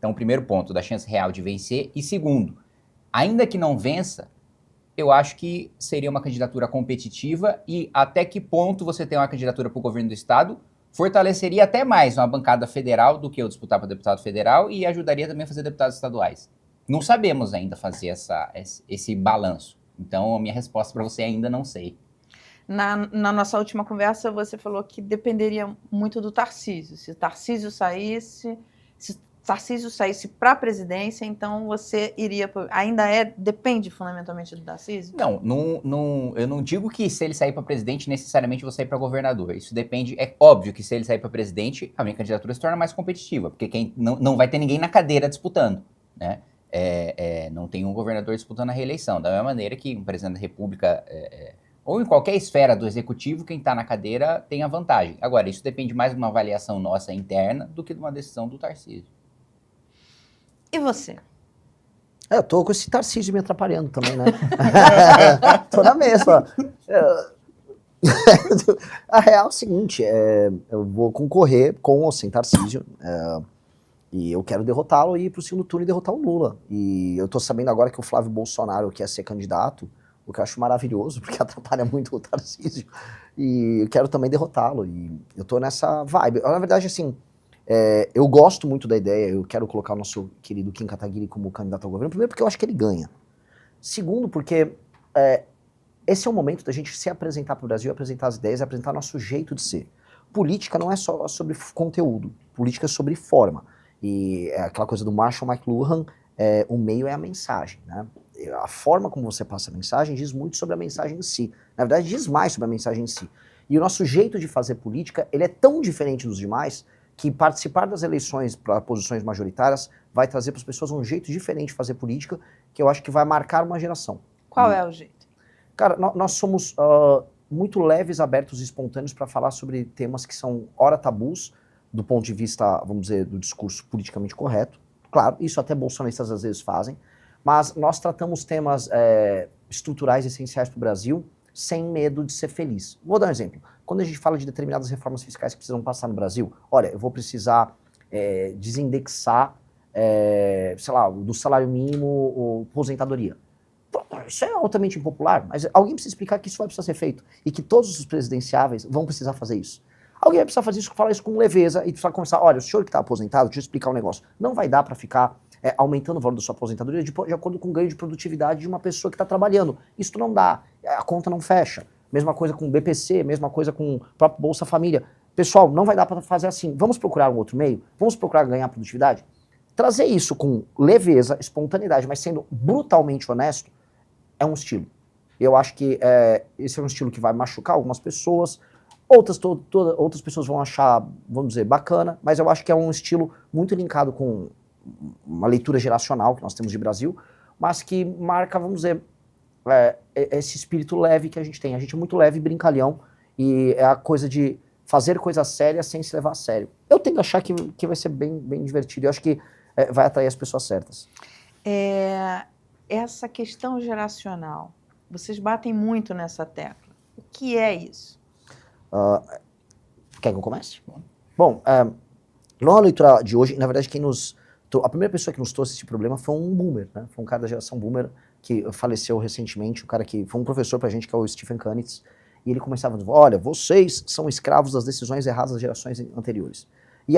Então, primeiro ponto, da chance real de vencer. E segundo, ainda que não vença, eu acho que seria uma candidatura competitiva e até que ponto você tem uma candidatura para o governo do estado fortaleceria até mais uma bancada federal do que eu disputar para deputado federal e ajudaria também a fazer deputados estaduais. Não sabemos ainda fazer esse balanço. Então, a minha resposta para você ainda não sei. Na nossa última conversa, você falou que dependeria muito do Tarcísio. Se o Tarcísio saísse para a presidência, então você iria... depende fundamentalmente do Tarcísio? Não, eu não digo que se ele sair para presidente, necessariamente eu vou sair para governador. Isso depende, é óbvio que se ele sair para presidente, a minha candidatura se torna mais competitiva, porque não vai ter ninguém na cadeira disputando, né? Não tem um governador disputando a reeleição. Da mesma maneira que um presidente da República... ou em qualquer esfera do executivo, quem está na cadeira tem a vantagem. Agora, isso depende mais de uma avaliação nossa interna do que de uma decisão do Tarcísio. E você? Eu tô com esse Tarcísio me atrapalhando também, né? Tô na mesma. A real é o seguinte, eu vou concorrer com ou sem Tarcísio, e eu quero derrotá-lo e ir pro segundo turno e derrotar o Lula. E eu tô sabendo agora que o Flávio Bolsonaro quer ser candidato, o que eu acho maravilhoso, porque atrapalha muito o Tarcísio, e eu quero também derrotá-lo, e eu tô nessa vibe. Na verdade, assim, eu gosto muito da ideia, eu quero colocar o nosso querido Kim Kataguiri como candidato ao governo, primeiro porque eu acho que ele ganha. Segundo, porque esse é o momento da gente se apresentar para o Brasil, apresentar as ideias, apresentar nosso jeito de ser. Política não é só sobre conteúdo, política é sobre forma. E é aquela coisa do Marshall McLuhan, o meio é a mensagem, né? A forma como você passa a mensagem diz muito sobre a mensagem em si. Na verdade, diz mais sobre a mensagem em si. E o nosso jeito de fazer política, ele é tão diferente dos demais que participar das eleições para posições majoritárias vai trazer para as pessoas um jeito diferente de fazer política que eu acho que vai marcar uma geração. Qual é o jeito? Cara, nós somos muito leves, abertos e espontâneos para falar sobre temas que são, ora, tabus, do ponto de vista, vamos dizer, do discurso politicamente correto. Claro, isso até bolsonaristas às vezes fazem, mas nós tratamos temas estruturais essenciais para o Brasil sem medo de ser feliz. Vou dar um exemplo. Quando a gente fala de determinadas reformas fiscais que precisam passar no Brasil, olha, eu vou precisar desindexar, sei lá, do salário mínimo ou aposentadoria. Isso é altamente impopular, mas alguém precisa explicar que isso vai precisar ser feito e que todos os presidenciáveis vão precisar fazer isso. Alguém vai precisar fazer isso, falar isso com leveza e precisar conversar, olha, o senhor que está aposentado, deixa eu explicar um negócio, não vai dar para ficar aumentando o valor da sua aposentadoria de acordo com o ganho de produtividade de uma pessoa que está trabalhando. Isso não dá, a conta não fecha. Mesma coisa com o BPC, mesma coisa com o próprio Bolsa Família. Pessoal, não vai dar para fazer assim. Vamos procurar um outro meio? Vamos procurar ganhar produtividade? Trazer isso com leveza, espontaneidade, mas sendo brutalmente honesto, é um estilo. Eu acho que esse é um estilo que vai machucar algumas pessoas, outras pessoas vão achar, vamos dizer, bacana, mas eu acho que é um estilo muito linkado com uma leitura geracional que nós temos de Brasil, mas que marca, vamos dizer, esse espírito leve que a gente tem. A gente é muito leve e brincalhão, e é a coisa de fazer coisa séria sem se levar a sério. Eu tendo a achar que vai ser bem, bem divertido, eu acho que vai atrair as pessoas certas. Essa questão geracional, vocês batem muito nessa tecla. O que é isso? Quer que eu comece? Bom, na leitura de hoje, na verdade, a primeira pessoa que nos trouxe esse problema foi um boomer, né? Foi um cara da geração boomer que faleceu recentemente, um cara que foi um professor pra gente, que é o Stephen Kanitz, e ele começava a dizer, olha, vocês são escravos das decisões erradas das gerações anteriores. E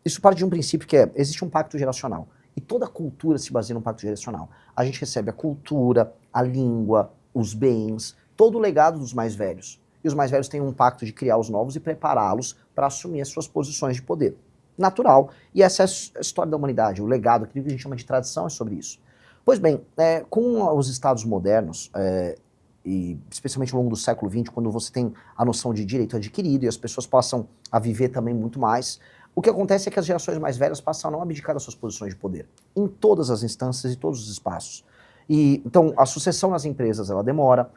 isso parte de um princípio que existe um pacto geracional. E toda cultura se baseia num pacto geracional. A gente recebe a cultura, a língua, os bens, todo o legado dos mais velhos. E os mais velhos têm um pacto de criar os novos e prepará-los para assumir as suas posições de poder. Natural. E essa é a história da humanidade. O legado, aquilo que a gente chama de tradição, é sobre isso. Pois bem, com os estados modernos, e especialmente ao longo do século XX, quando você tem a noção de direito adquirido e as pessoas passam a viver também muito mais, o que acontece é que as gerações mais velhas passam a não abdicar das suas posições de poder, em todas as instâncias e todos os espaços. Então, a sucessão nas empresas, ela demora,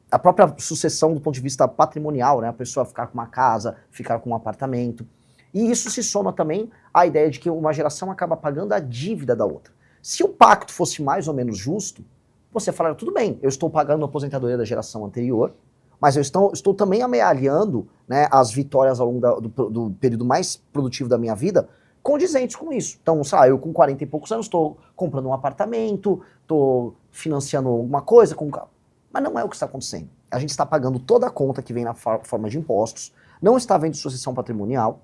a própria sucessão do ponto de vista patrimonial, né, a pessoa ficar com uma casa, ficar com um apartamento, e isso se soma também à ideia de que uma geração acaba pagando a dívida da outra. Se o pacto fosse mais ou menos justo, você falaria, tudo bem, eu estou pagando a aposentadoria da geração anterior, mas eu estou também amealhando, né, as vitórias ao longo do período mais produtivo da minha vida condizentes com isso. Então, sei lá, eu com 40 e poucos anos estou comprando um apartamento, estou financiando alguma coisa com um carro. Mas não é o que está acontecendo. A gente está pagando toda a conta que vem na forma de impostos, não está vendo sucessão patrimonial.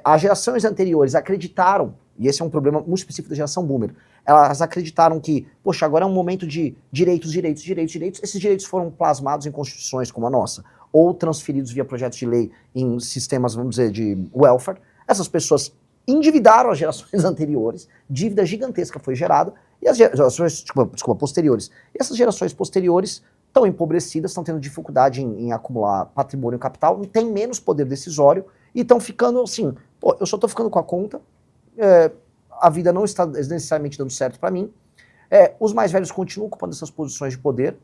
As gerações anteriores acreditaram, e esse é um problema muito específico da geração boomer, elas acreditaram que, poxa, agora é um momento de direitos. Esses direitos foram plasmados em constituições como a nossa, ou transferidos via projetos de lei em sistemas, vamos dizer, de welfare. Essas pessoas endividaram as gerações anteriores, dívida gigantesca foi gerada, e as gerações, posteriores. E essas gerações posteriores estão empobrecidas, estão tendo dificuldade em acumular patrimônio e capital, têm menos poder decisório e estão ficando assim, pô, eu só estou ficando com a conta, a vida não está necessariamente dando certo para mim, os mais velhos continuam ocupando essas posições de poder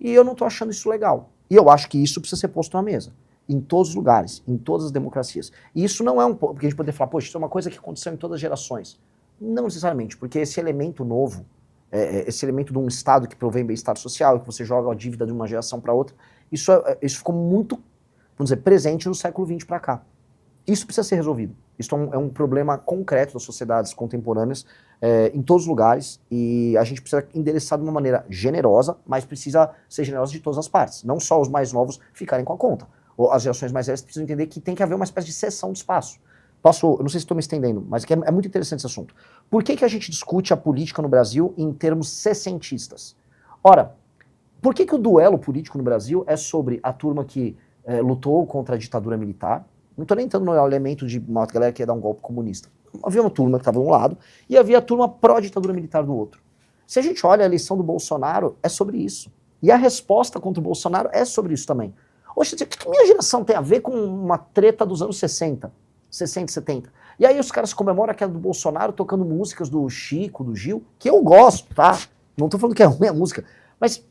e eu não estou achando isso legal. E eu acho que isso precisa ser posto na mesa, em todos os lugares, em todas as democracias. E isso não é porque a gente poderia falar, poxa, isso é uma coisa que aconteceu em todas as gerações. Não necessariamente, porque esse elemento novo, esse elemento de um Estado que provém bem-estar social, que você joga a dívida de uma geração para outra, isso ficou muito, vamos dizer, presente no século XX para cá. Isso precisa ser resolvido. Isso é um problema concreto das sociedades contemporâneas em todos os lugares e a gente precisa endereçar de uma maneira generosa, mas precisa ser generosa de todas as partes. Não só os mais novos ficarem com a conta. Ou as gerações mais velhas precisam entender que tem que haver uma espécie de cessão de espaço. Eu não sei se estou me estendendo, mas é muito interessante esse assunto. Por que a gente discute a política no Brasil em termos sessentistas? Ora, por que o duelo político no Brasil é sobre a turma que lutou contra a ditadura militar? Não estou nem entrando no elemento de uma galera que ia dar um golpe comunista. Havia uma turma que estava de um lado e havia a turma pró-ditadura militar do outro. Se a gente olha a eleição do Bolsonaro, é sobre isso. E a resposta contra o Bolsonaro é sobre isso também. Hoje, o que minha geração tem a ver com uma treta dos anos 60, 70? E aí os caras comemoram a queda do Bolsonaro tocando músicas do Chico, do Gil, que eu gosto, tá? Não estou falando que é ruim a música, mas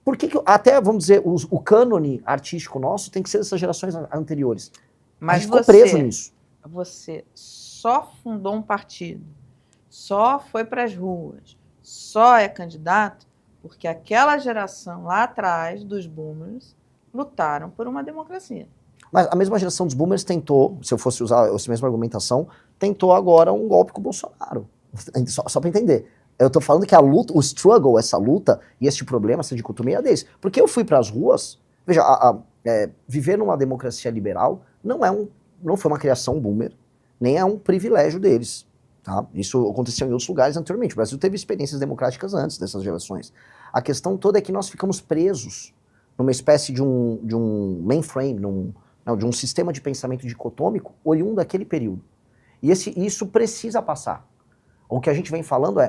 por que até, vamos dizer, o cânone artístico nosso tem que ser dessas gerações anteriores? Mas a gente ficou preso nisso. Você só fundou um partido, só foi para as ruas, só é candidato porque aquela geração lá atrás dos boomers lutaram por uma democracia. Mas a mesma geração dos boomers tentou, se eu fosse usar essa mesma argumentação, tentou agora um golpe com o Bolsonaro. Só para entender. Eu tô falando que a luta, o struggle, essa luta e esse problema, essa dicotomia é desse. Porque eu fui para as ruas, veja, viver numa democracia liberal não foi uma criação boomer, nem é um privilégio deles. Tá? Isso aconteceu em outros lugares anteriormente. O Brasil teve experiências democráticas antes dessas gerações. A questão toda é que nós ficamos presos numa espécie de um mainframe, de um sistema de pensamento dicotômico oriundo daquele período. E isso precisa passar. O que a gente vem falando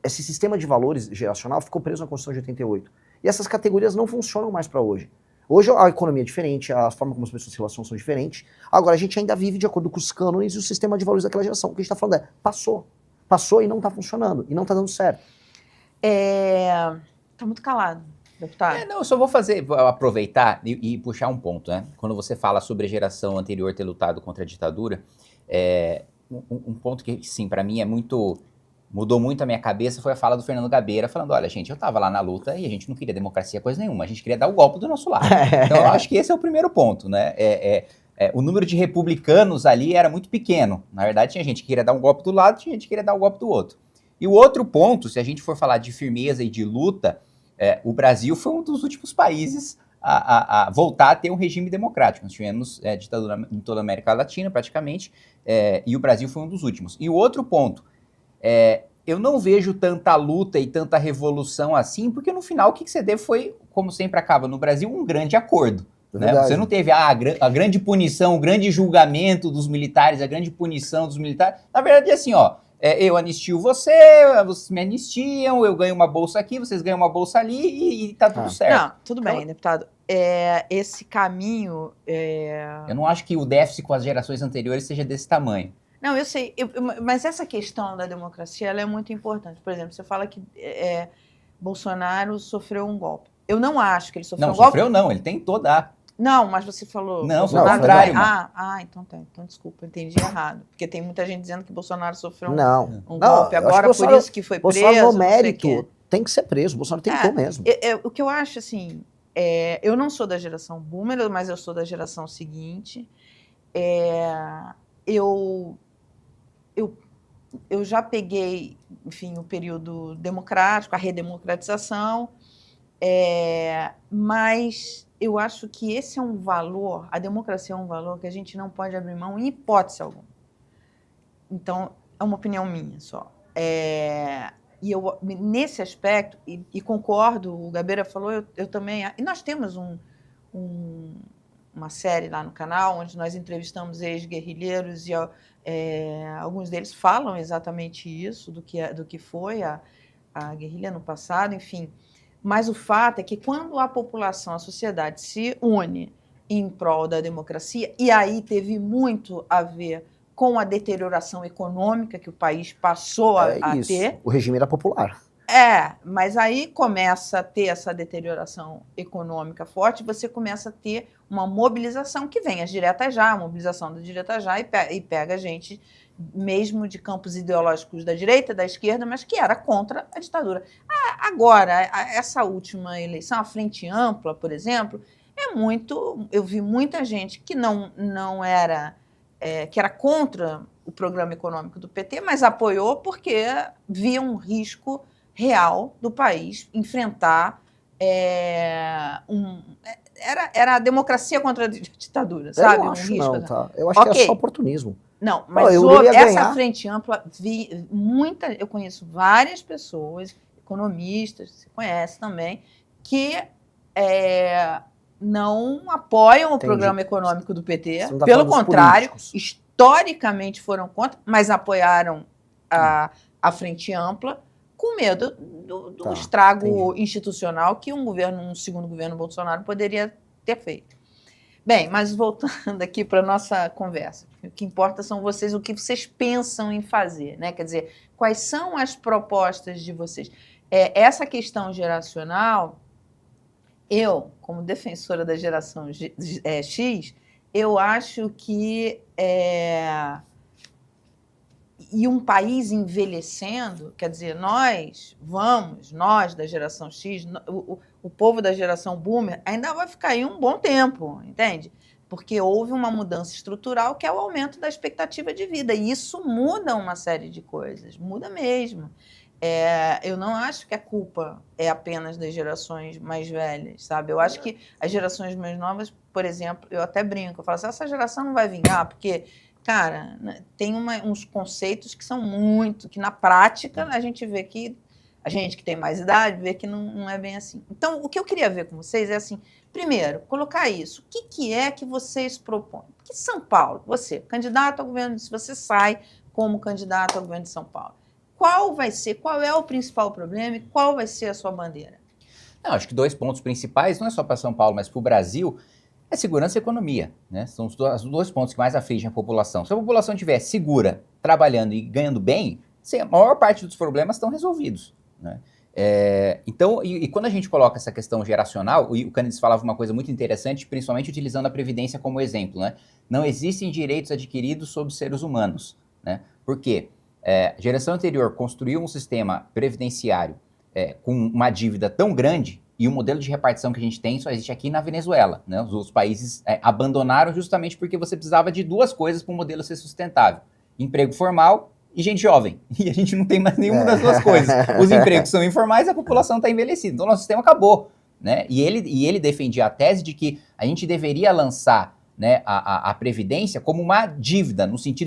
esse sistema de valores geracional ficou preso na Constituição de 88. E essas categorias não funcionam mais para hoje. Hoje a economia é diferente, a forma como as pessoas se relacionam são diferentes. Agora a gente ainda vive de acordo com os cânones e o sistema de valores daquela geração. O que a gente está falando passou e não está funcionando, e não está dando certo. Está muito calado, deputado. Não, eu só vou aproveitar e puxar um ponto, né? Quando você fala sobre a geração anterior ter lutado contra a ditadura, um ponto que, sim, para mim mudou muito a minha cabeça foi a fala do Fernando Gabeira, falando, olha, gente, eu tava lá na luta e a gente não queria democracia coisa nenhuma, a gente queria dar o golpe do nosso lado. Então eu acho que esse é o primeiro ponto, né? O número de republicanos ali era muito pequeno. Na verdade, tinha gente que queria dar um golpe do lado, tinha gente que queria dar o golpe do outro. E o outro ponto, se a gente for falar de firmeza e de luta, o Brasil foi um dos últimos países a voltar a ter um regime democrático. Nós tivemos ditadura em toda a América Latina, praticamente, e o Brasil foi um dos últimos. E o outro ponto, eu não vejo tanta luta e tanta revolução assim, porque no final o que você teve foi, como sempre acaba no Brasil, um grande acordo. Né? Você não teve a grande punição, o grande julgamento dos militares, a grande punição dos militares. Na verdade é assim, eu anistio vocês me anistiam, eu ganho uma bolsa aqui, vocês ganham uma bolsa ali e tá tudo certo. Não, tudo bem, deputado. Esse caminho... Eu não acho que o déficit com as gerações anteriores seja desse tamanho. Não, eu sei, mas essa questão da democracia ela é muito importante. Por exemplo, você fala que Bolsonaro sofreu um golpe. Eu não acho que ele sofreu um golpe. Não, sofreu não, ele tentou dar. Não, mas você falou... Não, foi o contrário. Então tá. Então desculpa, eu entendi errado. Porque tem muita gente dizendo que Bolsonaro sofreu um golpe. Não, agora por isso que foi preso. Bolsonaro no mérito tem que ser preso. Bolsonaro tentou mesmo. O que eu acho, assim... eu não sou da geração boomer, mas eu sou da geração seguinte. Eu eu já peguei, enfim, o período democrático, a redemocratização, mas eu acho que esse é um valor, a democracia é um valor que a gente não pode abrir mão em hipótese alguma. Então, é uma opinião minha só. E eu, nesse aspecto, e concordo, o Gabeira falou, eu também... E nós temos uma série lá no canal, onde nós entrevistamos ex-guerrilheiros e alguns deles falam exatamente isso, do que foi a guerrilha no passado, enfim. Mas o fato é que quando a população, a sociedade se une em prol da democracia, e aí teve muito a ver com a deterioração econômica que o país passou a ter. O regime era popular. Mas aí começa a ter essa deterioração econômica forte, você começa a ter uma mobilização que vem as diretas já, a mobilização da direta já, e pega gente mesmo de campos ideológicos da direita, da esquerda, mas que era contra a ditadura. Agora, essa última eleição, a Frente Ampla, por exemplo, eu vi muita gente que não era... que era contra o programa econômico do PT, mas apoiou porque via um risco real do país enfrentar era a democracia contra a ditadura, sabe? Eu não acho risco, não, tá? Eu acho que é só oportunismo. Não, mas essa Frente Ampla, eu conheço várias pessoas, economistas, você conhece também, que não apoiam o programa econômico do PT, pelo contrário, historicamente foram contra, mas apoiaram a Frente Ampla com medo do estrago institucional que um segundo governo Bolsonaro poderia ter feito. Bem, mas voltando aqui para a nossa conversa, o que importa são vocês, o que vocês pensam em fazer, né? Quer dizer, quais são as propostas de vocês? Essa questão geracional, eu, como defensora da geração X, eu acho que e um país envelhecendo, quer dizer, nós da geração X, o povo da geração Boomer, ainda vai ficar aí um bom tempo, entende? Porque houve uma mudança estrutural que é o aumento da expectativa de vida, e isso muda uma série de coisas, muda mesmo. Eu não acho que a culpa é apenas das gerações mais velhas, sabe? Eu acho que as gerações mais novas, por exemplo, eu até brinco, eu falo assim, essa geração não vai vingar, porque... Cara, tem uns conceitos que são que na prática a gente vê que, a gente que tem mais idade, vê que não é bem assim. Então, o que eu queria ver com vocês é assim, primeiro, colocar isso. O que é que vocês propõem? Porque São Paulo, você, candidato ao governo, se você sai como candidato ao governo de São Paulo, qual é o principal problema e qual vai ser a sua bandeira? Não, acho que 2 pontos principais, não é só para São Paulo, mas para o Brasil, é segurança e economia, né? São os 2 pontos que mais afligem a população. Se a população estiver segura, trabalhando e ganhando bem, a maior parte dos problemas estão resolvidos, né? Então, quando a gente coloca essa questão geracional, o Cânides falava uma coisa muito interessante, principalmente utilizando a Previdência como exemplo, né? Não existem direitos adquiridos sobre seres humanos, né? Por quê? A geração anterior construiu um sistema previdenciário com uma dívida tão grande, e o modelo de repartição que a gente tem só existe aqui na Venezuela, né? Os outros países abandonaram justamente porque você precisava de 2 coisas para o modelo ser sustentável: emprego formal e gente jovem. E a gente não tem mais nenhuma das 2 coisas. Os empregos são informais e a população está envelhecida. Então, nosso sistema acabou, né? E ele defendia a tese de que a gente deveria lançar, né, a Previdência como uma dívida, no sentido